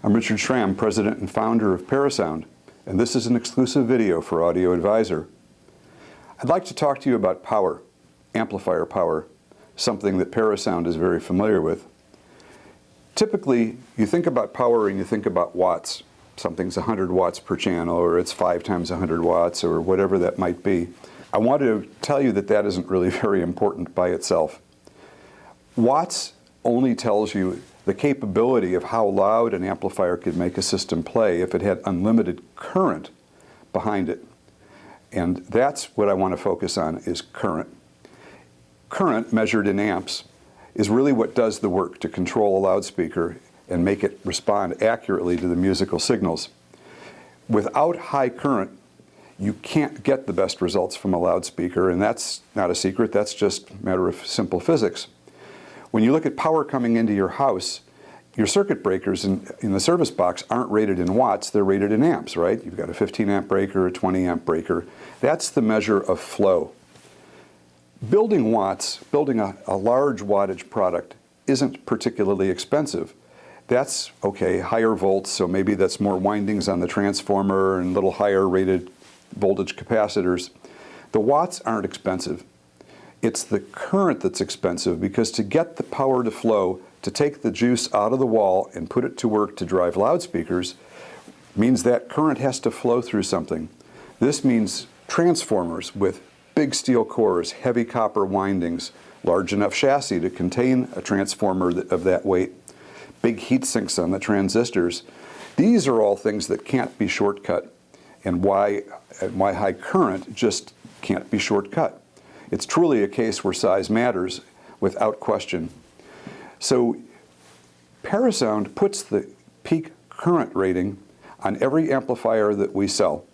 I'm Richard Schram, President and Founder of Parasound, and this is an exclusive video for Audio Advisor. I'd like to talk to you about power, amplifier power, something that Parasound is very familiar with. Typically, you think about power and you think about watts. Something's 100 watts per channel, or it's 5 times 100 watts, or whatever that might be. I want to tell you that that isn't really very important by itself. Watts only tells you the capability of how loud an amplifier could make a system play if it had unlimited current behind it. And that's what I want to focus on, is current. Current, measured in amps, is really what does the work to control a loudspeaker and make it respond accurately to the musical signals. Without high current, you can't get the best results from a loudspeaker, and that's not a secret, that's just a matter of simple physics. When you look at power coming into your house, your circuit breakers in the service box aren't rated in watts, they're rated in amps, right? You've got a 15 amp breaker, a 20 amp breaker. That's the measure of flow. Building watts, building a large wattage product isn't particularly expensive. That's okay, higher volts, so maybe that's more windings on the transformer and little higher rated voltage capacitors. The watts aren't expensive. It's the current that's expensive, because to get the power to flow, to take the juice out of the wall and put it to work to drive loudspeakers, means that current has to flow through something. This means transformers with big steel cores, heavy copper windings, large enough chassis to contain a transformer of that weight, big heat sinks on the transistors. These are all things that can't be shortcut, and why high current just can't be shortcut. It's truly a case where size matters without question. So Parasound puts the peak current rating on every amplifier that we sell.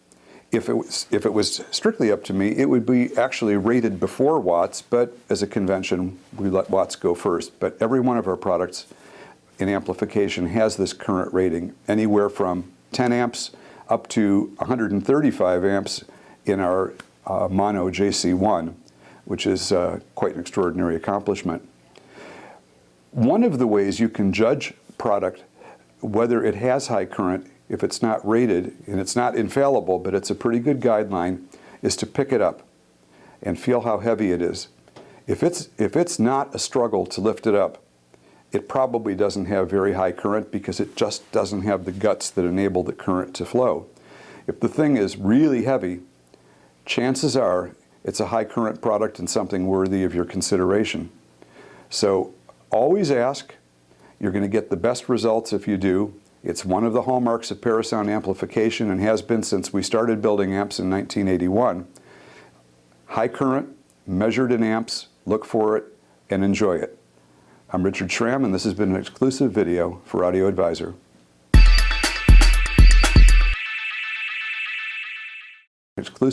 If it was strictly up to me, it would be actually rated before watts, but as a convention, we let watts go first. But every one of our products in amplification has this current rating, anywhere from 10 amps up to 135 amps in our mono JC1, which is quite an extraordinary accomplishment. One of the ways you can judge product, whether it has high current, if it's not rated, and it's not infallible, but it's a pretty good guideline, is to pick it up and feel how heavy it is. If it's not a struggle to lift it up, it probably doesn't have very high current, because it just doesn't have the guts that enable the current to flow. If the thing is really heavy, chances are it's a high current product and something worthy of your consideration. So always ask. You're going to get the best results if you do. It's one of the hallmarks of Parasound amplification, and has been since we started building amps in 1981. High current, measured in amps, look for it and enjoy it. I'm Richard Schram, and this has been an exclusive video for Audio Advisor. Exclusive.